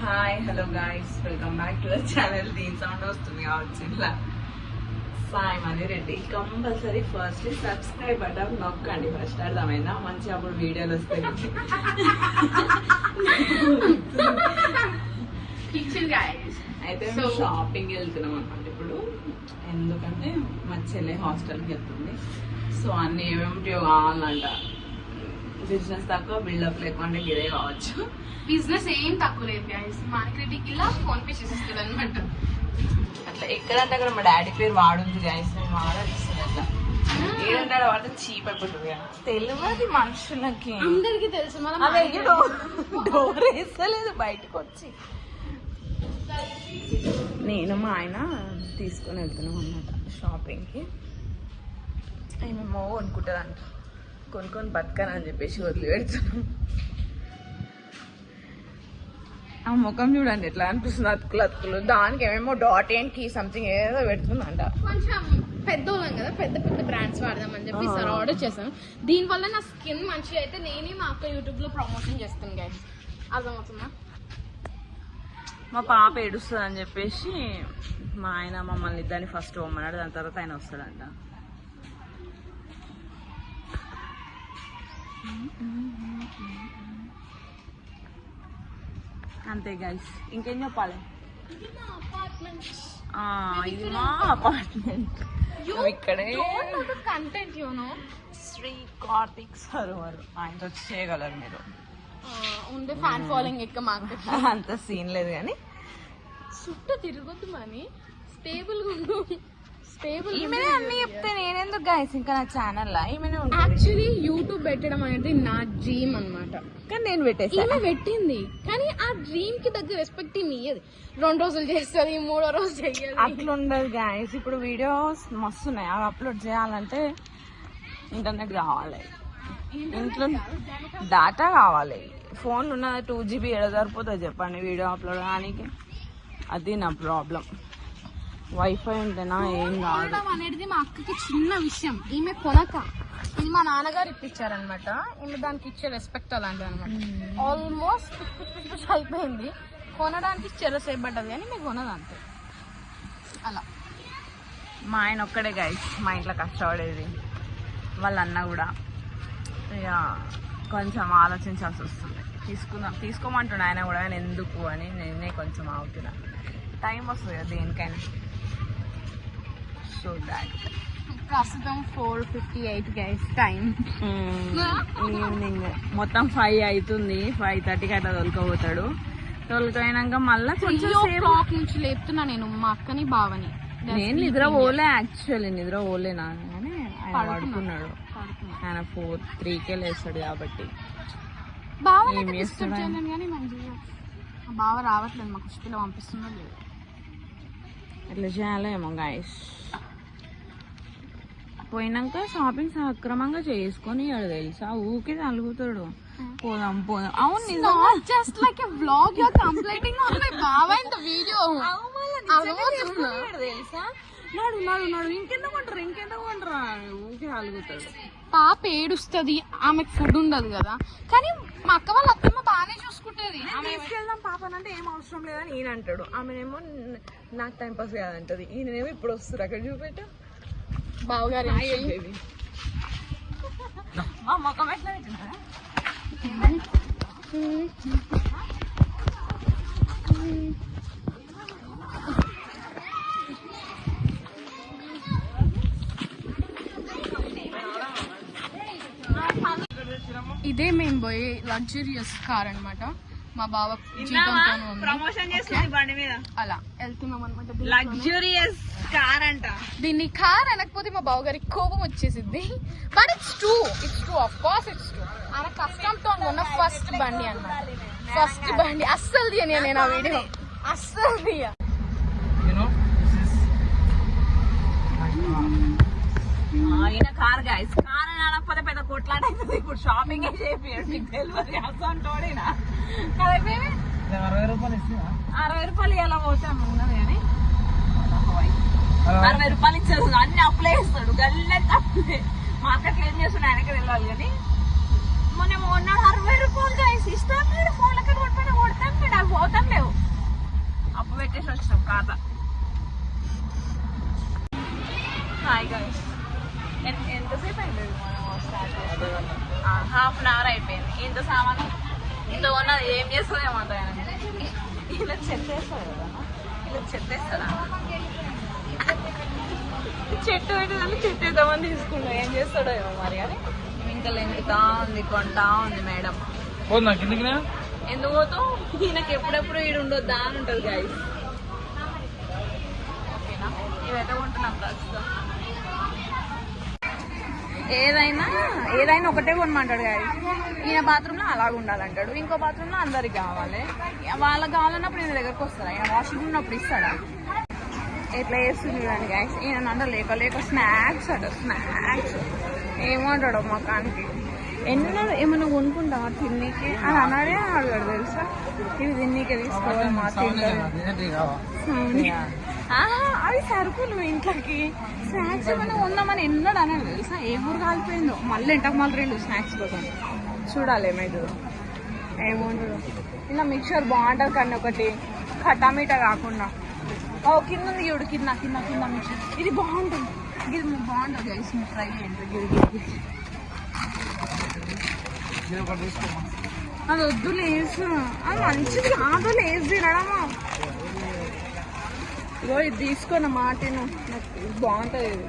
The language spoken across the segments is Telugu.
Hi hello guys, welcome back to the channel. దీని సౌండ్ వస్తుంది కావచ్చు ఇలా. Sai money Reddy. Compulsory first subscribe button నొక్కండి. ఫస్ట్ అర్థమైందా? మంచి అప్పుడు వీడియోలు వస్తాయి. అయితే మేము షాపింగ్ వెళ్తున్నాం అనమాట ఇప్పుడు. ఎందుకంటే మా చెల్లె హాస్టల్కి వెళ్తుంది. సో అన్ని ఏమేమిటి కావాలంట. బిజినెస్ తక్కువ, బిల్డప్ లేకుండా ఇదే కావచ్చు. బిజినెస్ ఏం తక్కువ లేదు గైస్. మార్కెటింగ్ ఇలా ఫోన్ పే చేసేస్తుంది అనమాట. అట్లా ఎక్కడంటే అక్కడ మా డాడీ పేరు వాడుంది గైస్. నేను వాడాలిస్తుంది అట్లా. ఏడంటే వాడితే చీప్ అయిపోతుంది కదా. తెలియదు మనుషులకి, అందరికి తెలుసు. మనం డోర్ వేస్తలేదు బయటకు వచ్చి. నేను మా ఆయన తీసుకొని వెళ్తున్నాం అన్నమాట షాపింగ్కి. ఏమేమో కొనుక్కుంటుందంట. కొనుక్కొని బతకనని చెప్పేసి వదిలి పెడుతున్నాం. ఆ ముఖం చూడండి ఎట్లా అనిపిస్తుంది, అతుకులు అతుకులు. దానికి ఏమేమో డాట్ ఏంటి సంథింగ్ ఏదో పెడుతుందంట. కొంచెం పెద్దోళ్ళం కదా, పెద్ద పెద్ద బ్రాండ్స్ వాడదామని చెప్పి ఆర్డర్ చేశాను. దీని వల్ల నా స్కిన్ మంచిగా అయితే నేనే మా అక్క యూట్యూబ్ లో ప్రమోషన్ చేస్తాను గైస్. అర్థమవుతుందా? మా పాప ఏడుస్తుంది అని చెప్పేసి మా ఆయన మమ్మల్ని ఇద్దరిని ఫస్ట్ పోమన్నాడు. దాని తర్వాత ఆయన వస్తాడంట. అంతే గైస్, ఇంకేం చెప్పాలి? ఇది మా అపార్ట్మెంట్. ఇక్కడే కంటెంట్ శ్రీ కార్తిక్ సరోవర్. ఆయనతో చేయగలరు మీరు. ఉండే ఫ్యాన్ ఫాలోయింగ్ ఎక్కువ మాకు. అంత సీన్ లేదు కానీ చుట్టూ తిరగొద్దు మని స్టేబుల్ గా ఉండు. స్టేబుల్ ఈమెనే అన్ని చెప్తే నేనెందుకు గైస్ ఇంకా నా ఛానల్ ఈమెనే ఉంటుంది. యాక్చువల్లీ యూట్యూబ్ పెట్టడం అనేది నా డ్రీమ్ అన్నమాట. కానీ నేను పెట్టేసి ఈమె పెట్టింది, కానీ ఆ డ్రీమ్ కి దగ్గర రెస్పెక్ట్ ఇయ్యదు. 2 రోజులు చేస్తుంది, 3వ రోజు చెయ్యాలి. అట్లా ఉండదు గైస్. ఇప్పుడు వీడియోస్ మస్తున్నాయి, అవి అప్లోడ్ చేయాలంటే ఇంటర్నెట్ కావాలి, ఇంట్లో డాటా కావాలి. ఫోన్లు ఉన్నది 2GB ఏడ సరిపోతుంది చెప్పండి వీడియో అప్లోడ్ కానీకి? అది నా ప్రాబ్లం. వైఫై ఉంటేనా ఏం కాదు అనేది మా అక్కకి చిన్న విషయం. ఈమె కొనక, ఇది మా నాన్నగారు ఇప్పించారనమాట. ఈమె దానికి ఇచ్చే రెస్పెక్ట్ అలాంటిది అనమాట. ఆల్మోస్ట్ అయిపోయింది. కొనడానికి చెరసేపు పడ్డది కానీ మీకు కొనదు అంతే. అలా మా ఆయన ఒక్కడే గైస్ మా ఇంట్లో కష్టపడేది. వాళ్ళ అన్న కూడా ఇక కొంచెం ఆలోచించాల్సి వస్తుంది. తీసుకోమంటున్నా ఆయన కూడా, ఆయన ఎందుకు అని నేనే కొంచెం ఆగుతున్నా. టైం వస్తుంది కదా దేనికైనా. సో దాట్ ప్రస్తుతం 4:58 గైస్ టైం. ఈవినింగ్ మొత్తం 5 అవుతుంది. 5:30కి అట్లా తొలకపోతాడు. తొలకపోయినాక మళ్ళీ కొంచెం క్లాక్ నుంచి లేపుతున్నా నేను మా అక్కని బావని. నేను నిద్ర పోలే, యాక్చువల్లీ నిద్ర పోలేనా కానీ ఆయన పడుకున్నాడు. ఆయన 4-3కే లేస్తాడు కాబట్టి బావ కానీ మంచిగా బావ రావట్లేదు. మాకు పుష్పిలో పంపిస్తుందో లేదు. ఎట్లా చేయాలేమో గైస్. పోయినాక షాపింగ్ సక్రమంగా చేసుకొని తెలుసా, ఊకే తలుగుతాడు. పోదాం పోదాం. అవును, just like a vlog you are completing on my బావ ఇన్ ద వీడియో. తెలుసా, నాడు నాడు నాడు ఇంకెందుకు కొంటారా ఊకే అలుగుతాడు. పాప ఏడుస్తుంది, ఆమెకు ఫుడ్ ఉండదు కదా. కానీ మా అక్క వాళ్ళ అత్తమ్మ బాగానే చూసుకుంటది. తీసుకెళ్దాం పాపనంటే ఏం అవసరం లేదని ఈయన అంటాడు. ఆమెనేమో నాకు టైం పాస్ కాదంటది. ఈయనేమో ఇప్పుడు వస్తారు అక్కడ చూపెట్టు బావగారు. మా మొక్కం ఎట్లా పెట్టినా ఇదే మేము పోయే లగ్జరియస్ కార్ అనమాట. మా బావ ప్రమోషన్ చేస్తుంది బండి మీద. అలా వెళ్తున్నాం అనమాట. లగ్జరియస్ కార్ అంట. దీన్ని కార్ అనకపోతే మా బావ గారికి కోపం వచ్చేసింది. But it's true of course it's true. ఆయన కష్టంతో ఉన్న ఫస్ట్ బండి అన్నమాట. ఫస్ట్ బండి అస్సలు తీయని నేను ఆ వీడియో అస్సలు తీయ. ఈయన కార్ గైస్. కార్ అనకపోతే పెద్ద కొట్లాట అవుతుంది. ఇప్పుడు షాపింగ్ చేపియాడు, మీకు డెలివరీ అసంటోడినా 60 రూపాయలు ఇలా పోతాం ఉన్నది కానీ 60 రూపాయలు ఇచ్చేది. అన్ని అప్లై చేస్తాడు, గల్లెత్తి అప్లై. మా అక్కకి ఏం చేస్తాడు ఆయనకి తెలియాలి కానీ మొన్న 60 రూపాయలు గైస్ ఇస్తాం. మీరు ఫోన్లకి కొడతాం, అవి పోతాం లేవు. తాత. హాయ్ గైస్, ఎంతసేపు అయింది మనం స్టార్ట్ చేసి? 1/2 అవర్ అయిపోయింది. ఇంత సామాను ఇంత ఉన్నది ఏం చేస్తుందో ఏమంటా. ఇలా చెత్తేస్తాడు కదా, ఇలా చెత్తేస్తాడా? చెట్టు పెట్టేదాన్ని చెట్టు ఎంతమంది తీసుకుంటాం, ఏం చేస్తాడో ఏమో మరి. కానీ ఇంకా లెంగుతా ఉంది, కొంటా ఉంది మేడం. ఎందుకు పోతావు? ఈయనకి ఎప్పుడెప్పుడు ఈడు ఉండొద్దా అని ఉంటుంది గైస్. ఓకేనా, ఇవైతే కొంటున్నాం ప్రస్తుతం. ఏదైనా ఒకటే కొనమంటాడు గాయస్. ఈయన బాత్రూంలో అలాగ ఉండాలంటాడు, ఇంకో బాత్రూంలో అందరికి కావాలి. వాళ్ళకి కావాలన్నప్పుడు ఈయన దగ్గరకు వస్తారా? ఈయన వాషింగ్ ఉన్నప్పుడు ఇస్తాడా? ఎట్లా చేస్తుంది చూడండి గాయస్. ఈయన అంటే లేక స్నాక్స్ అట, స్నాక్స్ ఏమంటాడు మొక్కానికి. ఏమన్నా కొనుక్కుంటావా తిన్నీకి అని అన్నాడే అడగాడు తెలుసా. ఇవి తిన్నీకే తీసుకోవాలి మా అవి సరుకులు ఇంట్లోకి. స్నాక్స్ ఏమైనా ఉందామని ఎన్నడు అన్నాడు తెలుసా. ఏ ఊరు కాలిపోయిందో మళ్ళీ ఇంటకు మళ్ళీ 2 స్నాక్స్ కోసం చూడాలి ఏమైతుందో ఏముంటుందో. ఇలా మిక్చర్ బాగుంటుంది కానీ ఒకటి ఖటామీట కాకుండా. కింద ఉంది చూడు, కింద మిక్చర్. ఇది బాగుంటుంది, ఇది బాగుంటుంది గైస్, మీరు ట్రై చేయండి. అది వద్దు లేసు, అది మంచిది కాదు లేసు తినడమా. ఇగో ఇది తీసుకున్న మాటను, బాగుంటుంది ఇది.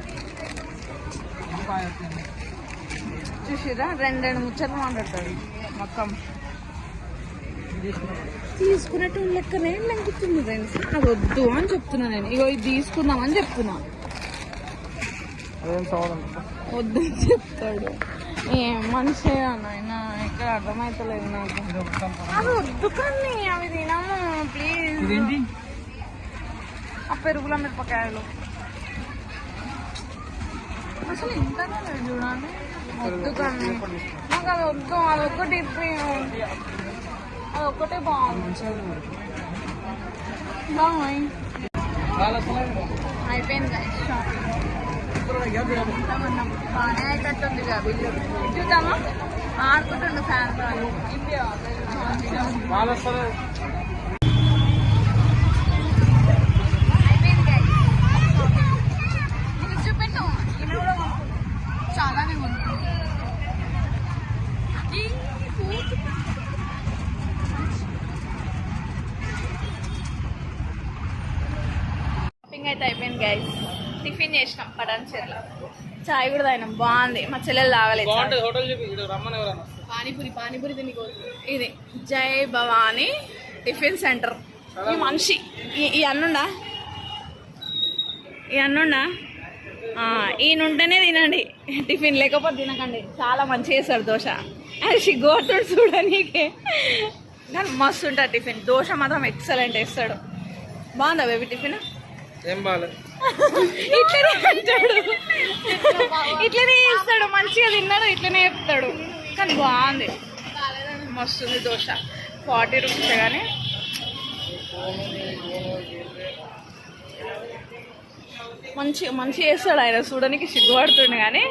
చూసిరా 2 ముచ్చట్లు మాట్లాడతాడు మొత్తం. తీసుకున్నట్టు లెక్కనే లెంకుతుంది ఫ్రెండ్స్. అది వద్దు అని చెప్తున్నా నేను. ఇగో ఇది తీసుకుందామని చెప్తున్నా, వద్దు అని చెప్తాడు. ఏం మనిషి నాయన, ఇక్కడ అర్థమవుతలేదు నాకు. అది వద్దు కానీ అవి తినము ప్లీజ్. ఆ పెరుగుల మిరపకాయలు అసలు ఇంతనే లేదు చూడండి. వద్దు కానీ నాకు అది వద్దు. అదొక్కటి అదొక్కటే బాగుంది. బాయ్. అయిపోయింది గైస్ షాపింగ్. బాగానే అయినట్టుంది బిల్లు. చూద్దామా? ఆడుకుంటుండు ఫ్యాన్. అయిపోయింది గైస్. నీకు చూపెట్టు, ఇది కూడా చాలానే ఉంది. షాపింగ్ అయితే అయిపోయింది గైస్. టిఫిన్ చేసినాం పటాన్ చెర్ల. చాయ్ కూడా తాగినాం, బాగుంది. మా చెల్లెలు తాగలేదు. పానీపూరి తిని. ఇది జై భవానీ టిఫిన్ సెంటర్. ఈ మనిషి ఈ అన్నుండా ఈయన ఉంటేనే తినండి టిఫిన్, లేకపోతే తినకండి. చాలా మంచిగా చేస్తాడు దోశ. అది సిగ్గోతుడు చూడనీకే, కానీ మస్తు ఉంటుంది టిఫిన్. దోశ మాత్రం ఎక్సలెంట్ వేస్తాడు. బాగుందా బేబీ టిఫిన్? ఏం బాగాలేదు, ఇట్లనే అంటాడు, ఇట్లనే చేస్తాడు. మంచిగా తిన్నాడు, ఇట్లనే చెప్తాడు. కానీ బాగుంది, మస్తుంది దోశ. 40 రూపీస్ కానీ మంచిగా చేస్తాడు ఆయన. చూడడానికి సిగ్గుపడుతుండే కానీ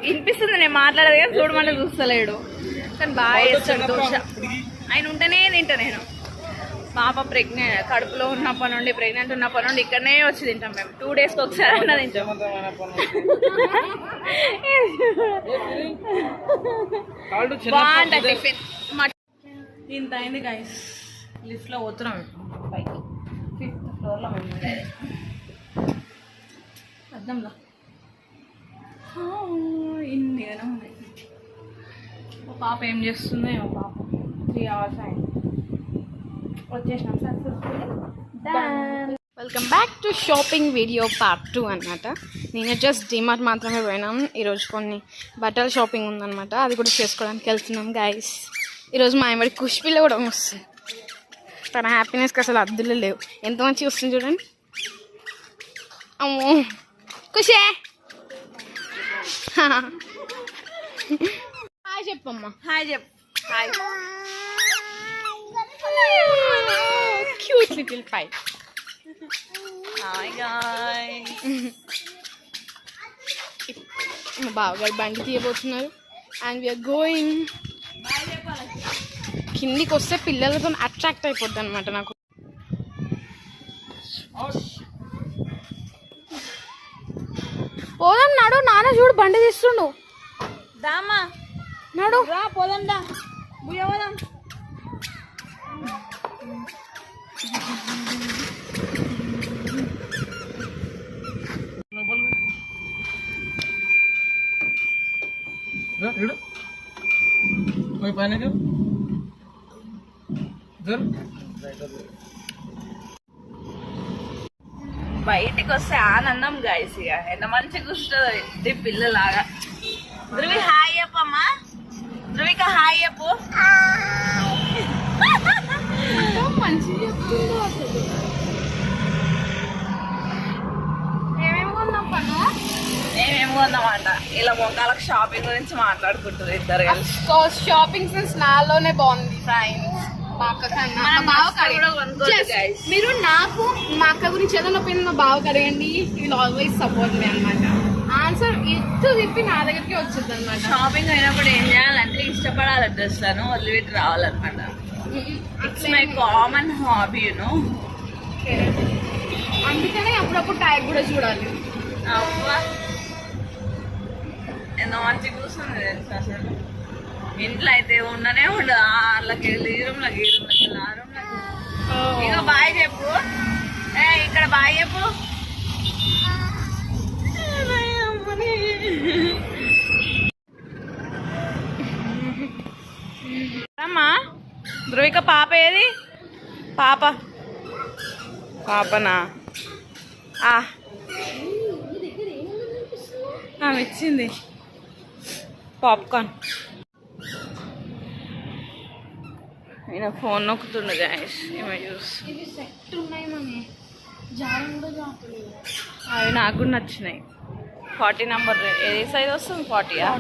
వినిపిస్తుంది నేను మాట్లాడేది, కానీ చూడమని చూస్తలేడు. కానీ బాగా చేస్తాడు దోశ. ఆయన ఉంటేనే తింటా నేను. పాప కడుపులో ఉన్నప్పటి నుండి, ప్రెగ్నెంట్ ఉన్నప్పటి నుండి ఇక్కడనే వచ్చి తింటాం మేము. 2 డేస్కి ఒకసారి అన్న తింటాం. బాగుంటుంది టిఫిన్. ఇంత అయింది గైస్. లిఫ్ట్లో పోతున్నాం పైకి, 5th ఫ్లోర్లో మేము. అర్థంలో ఇన్నిగానే ఉన్నాయి. ఓ పాప ఏం చేస్తుందో ఏమో. పాప 3 అవర్స్ అయింది వచ్చేసినాం successfully. Welcome back to shopping video part 2 అనమాట. నేను జస్ట్ డిమార్ట్ మాత్రమే పోయినాం. ఈరోజు కొన్ని బట్టల షాపింగ్ ఉందన్నమాట, అది కూడా చేసుకోవడానికి వెళ్తున్నాం గైస్. ఈరోజు మా ఆయనబడి కుష్పిల్ల కూడా వస్తుంది. తన హ్యాపీనెస్కి అసలు అద్దులు లేవు. ఎంత మంచిగా వస్తుంది చూడండి. అమ్మో ఖుషే, హాయ్ చెప్పమ్మా. హాయ్ చెప్పు. Hi. Cute little pie. Hi guys. మా బావగారు బండి తీయబోతున్నారు. And we are going. కిందికి వస్తే పిల్లలతో అట్రాక్ట్ అయిపోద్ది అనమాట నాకు. పోదాం నాడు, నాన్న చూడు బండి తీస్తుండు. దామా నాడు రా పోదాం దా బుయ్య పోదాం. బయటికి వస్తే ఆనందం గైస్. ఇక ఎంత మంచిగా కూర్చుంటుంది పిల్లలాగా. ధృవి హాయ్ చెప్పమ్మా. ధృవిక హాయ్ చెప్పు. మంచిగా చెప్తుండు అసలు. ఏమేమి కొన్నాం పను? మేమేం కొందామంట ఇలా మొక్కలకు షాపింగ్ గురించి మాట్లాడుకుంటుంది ఇద్దరు కలిసి. షాపింగ్ సెన్స్ నాలోనే బాగుంది ఫ్రెండ్స్. మా అక్క కన్నా మా బావకి అడగండి. మీరు నాకు మా అక్క గురించి ఏదైనా ఒపీనియన్ మా బావకి అడగండి. విల్ ఆల్వేస్ సపోర్ట్ మీ అనమాట. ఆన్సర్ ఎత్తు తిప్పి నా దగ్గరికి వచ్చింది అనమాట. షాపింగ్ అయినప్పుడు ఏం చేయాలంటే ఇష్టపడాలి డ్రెస్లను వదిలిపెట్టి రావాలన్నమాట. It's my common hobby you know. అందుకనే అప్పుడప్పుడు టైర్ కూడా చూడాలి. అవ్వ ఎంత మంచిగా కూర్చుంది తెలుసు అసలు. ఇంట్లో అయితే ఉండనే ఉండదు. వాళ్ళకి వెళ్ళి ఈ రూమ్లోకి ఈ రూమ్లోకి వెళ్ళి ఆ రూమ్లోకి. ఇక బాయ్ చెప్పు. ఇక్కడ బాయ్ చెప్పు. అమ్మా ధృవిక పాప ఏది? పాప పాపనా? ఆమె ఇచ్చింది పాప్కార్న్. ఈయన ఫోన్ నొక్కుతుండే గాయస్. ఈమె చూసి ఇవి సెట్ ఉన్నాయి మమ్మీ. జారం కూడా జాతలేదు. అవి నాకు కూడా నచ్చినాయి. 40 నెంబర్ ఏది సైజ్ వస్తుంది? 40యా?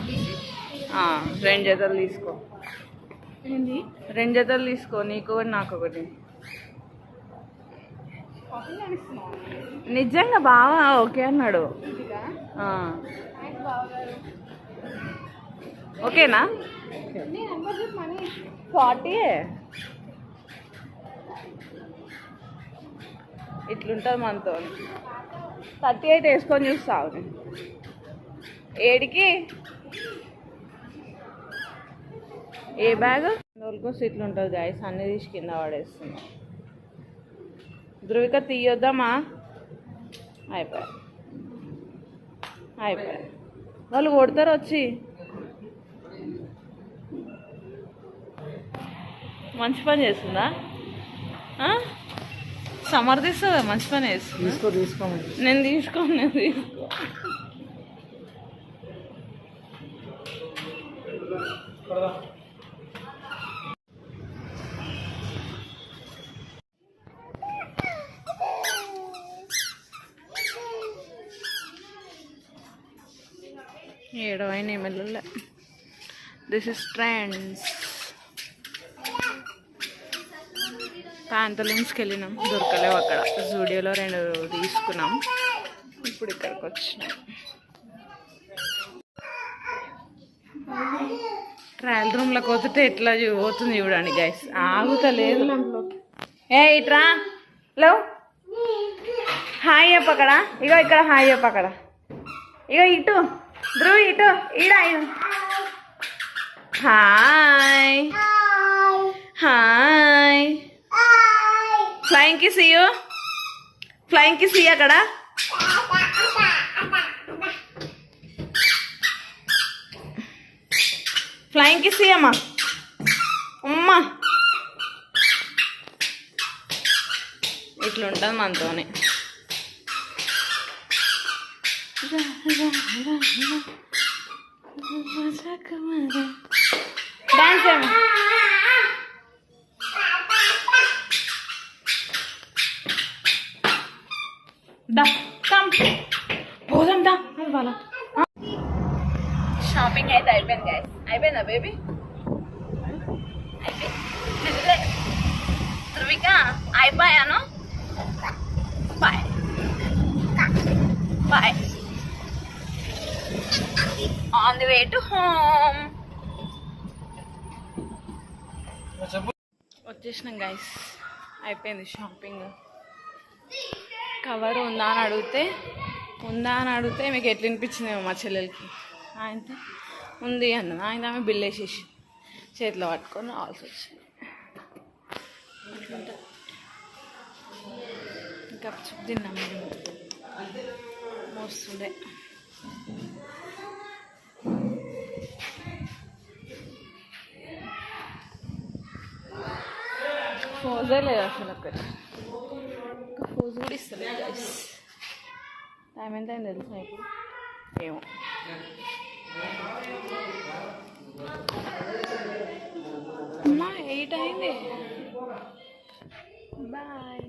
2 జతలు తీసుకో. ఏంది? 2 జతలు తీసుకో, నీకు ఒకటి నాకు ఒకటి. నిజంగా బాగా ఓకే అన్నాడు. ఓకేనా? 40 ఇట్లుంటుంది మనతో. 38 వేసుకొని చూస్తావు. ఏడికి ఏ బ్యాగ్ రోజుకోసం ఇట్లుంటుంది గాయస్. అన్ని తీసి కింద పడేస్తున్నా. ధృవిక తీయొద్దామా? అయిపోయా వాళ్ళు కొడతారు వచ్చి. మంచి పని చేస్తుందా? సమర్థిస్తుందా? మంచి పని చేస్తుందా? నేను తీసుకోను. ఏడవైన ఎమ్మెల్యే. This is Trends. ప్యాంతలిన్స్కి వెళ్ళినాం, దొరకలేవు అక్కడ. జూడియోలో 2 తీసుకున్నాం. ఇప్పుడు ఇక్కడికి వచ్చినాం. ట్రయల్ రూమ్లోకి పోతుంటే ఎట్లా పోతుంది చూడండి గైస్. ఆగుతలేదు. ఇట్రా లో హాయ్ చెప్పు అక్కడ. ఇగో ఇక్కడ హాయ్ చెప్పు అక్కడ. ఇగో ఇటు ధ్రువి ఇటు ఈడ. Hi hi. ఫ్లయింగ్ కిస్ ఇయ్యు. ఫ్లయింగ్ కిస్ ఇయ్య అక్కడ. ఫ్లయింగ్ కిస్ ఇయ్యమ్మా. అమ్మా ఇట్లుంటుంది మనతోనే. డాన్స్ ఏమో. పోదాం దా. షాపింగ్ అయితే అయిపోయింది గైస్. అయిపోయిందా బేబీ? అయిపోయింది. ధృవిక అయిపోయాను. Bye bye. On the way to home. వచ్చేసినాం గైస్. అయిపోయింది షాపింగ్. కవర్ ఉందా అని అడిగితే మీకు ఎట్లా వినిపించిందేమో మా చెల్లెలకి. ఆయనతో ఉంది అన్నది. ఆమె బిల్ వేసేసి చేతిలో పట్టుకొని రావాల్సి వచ్చింది. అట్లుంటుంది. ఇంకా చూపు తిన్నాం మేము మోస్తుండే. ఫోజే లేదు అసలు అక్కడ. ఒక ఫోజ్ కూడా ఇస్తలేదు గైస్. టైం ఎంత అయింది తెలుసా ఇప్పుడు? ఏమో. అమ్మా 8 అయింది. బాయ్.